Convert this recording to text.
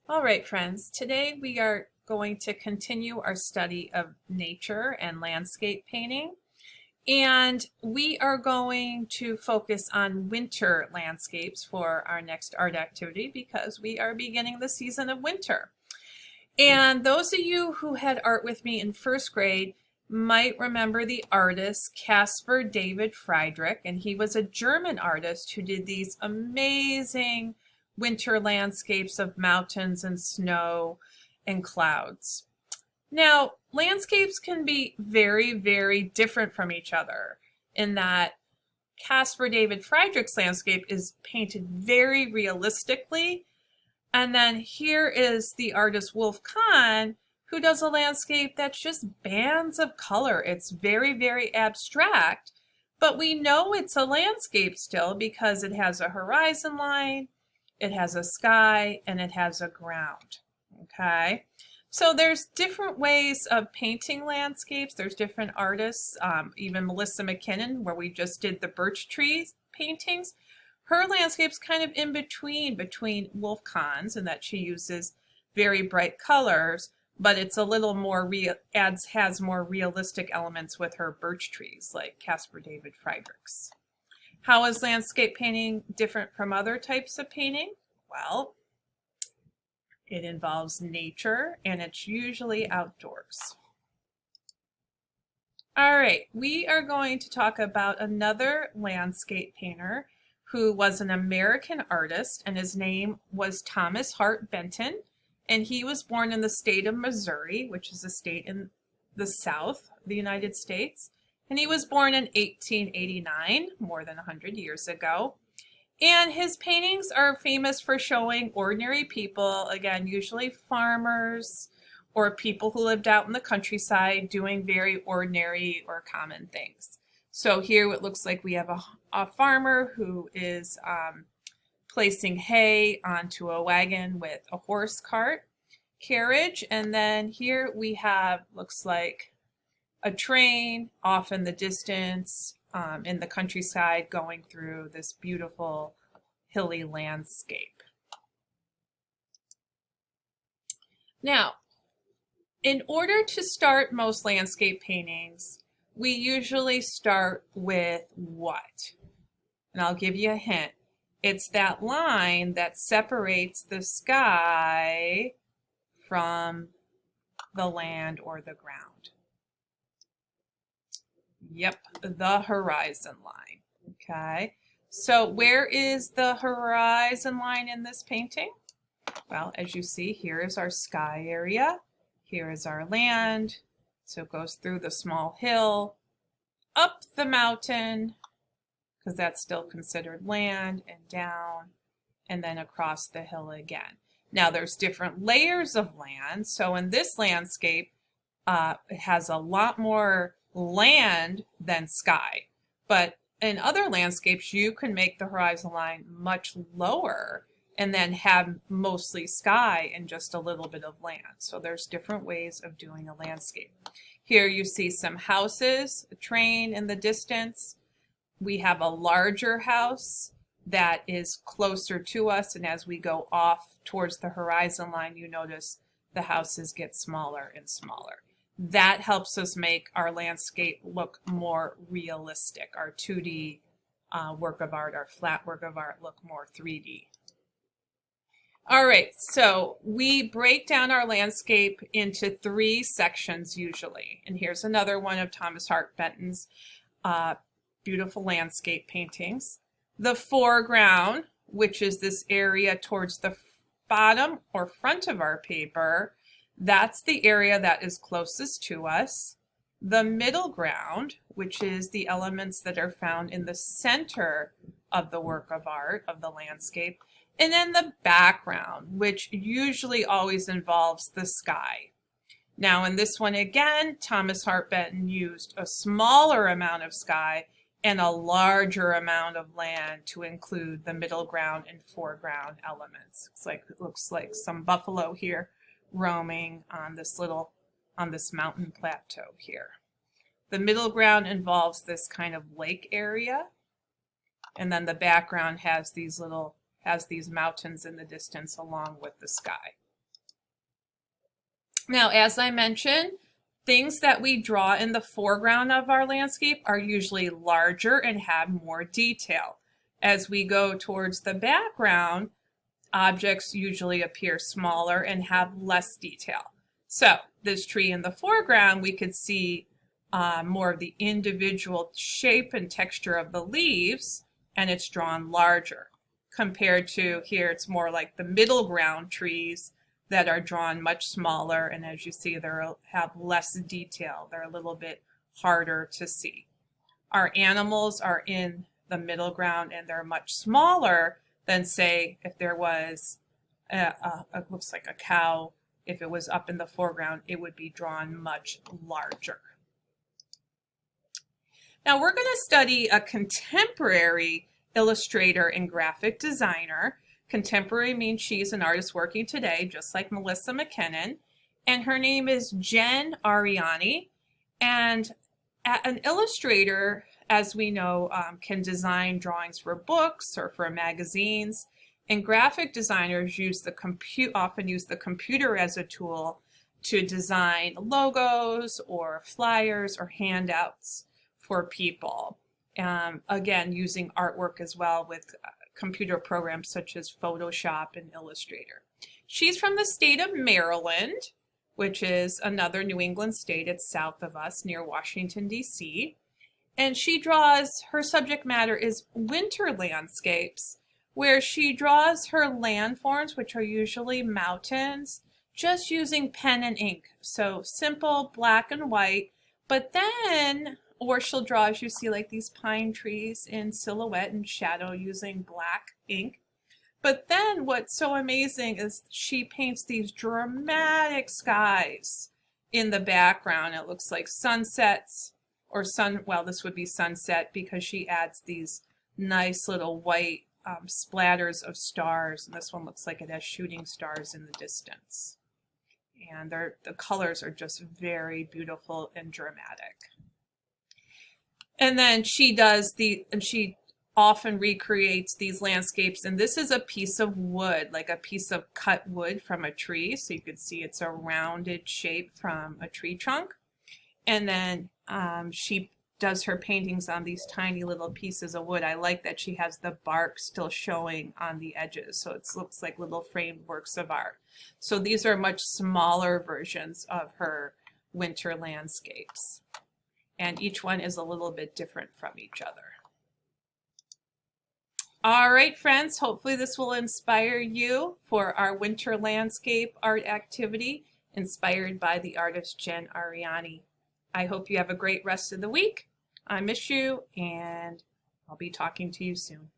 All right, friends, today we are going to continue our study of nature and landscape painting. And we are going to focus on winter landscapes for our next art activity because we are beginning the season of winter. And those of you who had art with me in first grade might remember the artist Caspar David Friedrich, and he was a German artist who did these amazing winter landscapes of mountains and snow and clouds. Now, landscapes can be very, very different from each other in that Caspar David Friedrich's landscape is painted very realistically. And then here is the artist Wolf Kahn, who does a landscape that's just bands of color. It's very, very abstract, but we know it's a landscape still because it has a horizon line, it has a sky, and it has a ground. Okay, so there's different ways of painting landscapes. There's different artists, even Melissa McKinnon, where we just did the birch trees paintings. Her landscape's kind of in between Wolf Kahn's, in that she uses very bright colors, but it's a little more has more realistic elements with her birch trees, like Caspar David Friedrich's. How is landscape painting different from other types of painting? Well, it involves nature, and it's usually outdoors. All right, we are going to talk about another landscape painter who was an American artist, and his name was Thomas Hart Benton, and he was born in the state of Missouri, which is a state in the South of the United States, and he was born in 1889, more than 100 years ago. And his paintings are famous for showing ordinary people, again, usually farmers or people who lived out in the countryside doing very ordinary or common things. So here it looks like we have a farmer who is placing hay onto a wagon with a horse carriage. And then here we have, looks like a train off in the distance in the countryside going through this beautiful hilly landscape. Now, in order to start most landscape paintings, we usually start with what? And I'll give you a hint. It's that line that separates the sky from the land or the ground. Yep, the horizon line. Okay, so where is the horizon line in this painting? Well, as you see, here is our sky area. Here is our land. So it goes through the small hill, up the mountain, because that's still considered land, and down, and then across the hill again. Now there's different layers of land. So in this landscape, it has a lot more land than sky. But in other landscapes, you can make the horizon line much lower and then have mostly sky and just a little bit of land. So there's different ways of doing a landscape. Here you see some houses, a train in the distance. We have a larger house that is closer to us, and as we go off towards the horizon line, you notice the houses get smaller and smaller. That helps us make our landscape look more realistic. Our 2D work of art, our flat work of art, look more 3D. All right, so we break down our landscape into 3 sections usually. And here's another one of Thomas Hart Benton's beautiful landscape paintings. The foreground, which is this area towards the bottom or front of our paper, that's the area that is closest to us. The middle ground, which is the elements that are found in the center of the work of art, of the landscape. And then the background, which usually always involves the sky. Now in this one again, Thomas Hart Benton used a smaller amount of sky and a larger amount of land to include the middle ground and foreground elements. It looks like some buffalo here roaming on this mountain plateau here. The middle ground involves this kind of lake area, and then the background has these mountains in the distance along with the sky. Now, as I mentioned, things that we draw in the foreground of our landscape are usually larger and have more detail. As we go towards the background, objects usually appear smaller and have less detail. So this tree in the foreground, we could see more of the individual shape and texture of the leaves, and it's drawn larger. Compared to here, it's more like the middle ground trees that are drawn much smaller, and as you see, they have less detail. They're a little bit harder to see. Our animals are in the middle ground, and they're much smaller than, say, if there was looks like a cow. If it was up in the foreground, it would be drawn much larger. Now we're going to study a contemporary illustrator and graphic designer. Contemporary means she's an artist working today, just like Melissa McKinnon. And her name is Jen Ariani. And an illustrator, as we know, can design drawings for books or for magazines. And graphic designers often use the computer as a tool to design logos or flyers or handouts for people. Again, using artwork as well with computer programs such as Photoshop and Illustrator. She's from the state of Maryland, which is another New England state. It's south of us near Washington, D.C. And she draws, her subject matter is winter landscapes, where she draws her landforms, which are usually mountains, just using pen and ink. So simple black and white, but then, or she'll draw, as you see, like these pine trees in silhouette and shadow using black ink. But then what's so amazing is she paints these dramatic skies in the background. It looks like sunsets or well, this would be sunset because she adds these nice little white splatters of stars. And this one looks like it has shooting stars in the distance. And the colors are just very beautiful and dramatic. And then she often recreates these landscapes, and this is a piece of wood, like a piece of cut wood from a tree. So you could see it's a rounded shape from a tree trunk. And then she does her paintings on these tiny little pieces of wood. I like that she has the bark still showing on the edges, so it looks like little framed works of art. So these are much smaller versions of her winter landscapes. And each one is a little bit different from each other. All right, friends, hopefully this will inspire you for our winter landscape art activity inspired by the artist Jen Ariani. I hope you have a great rest of the week. I miss you, and I'll be talking to you soon.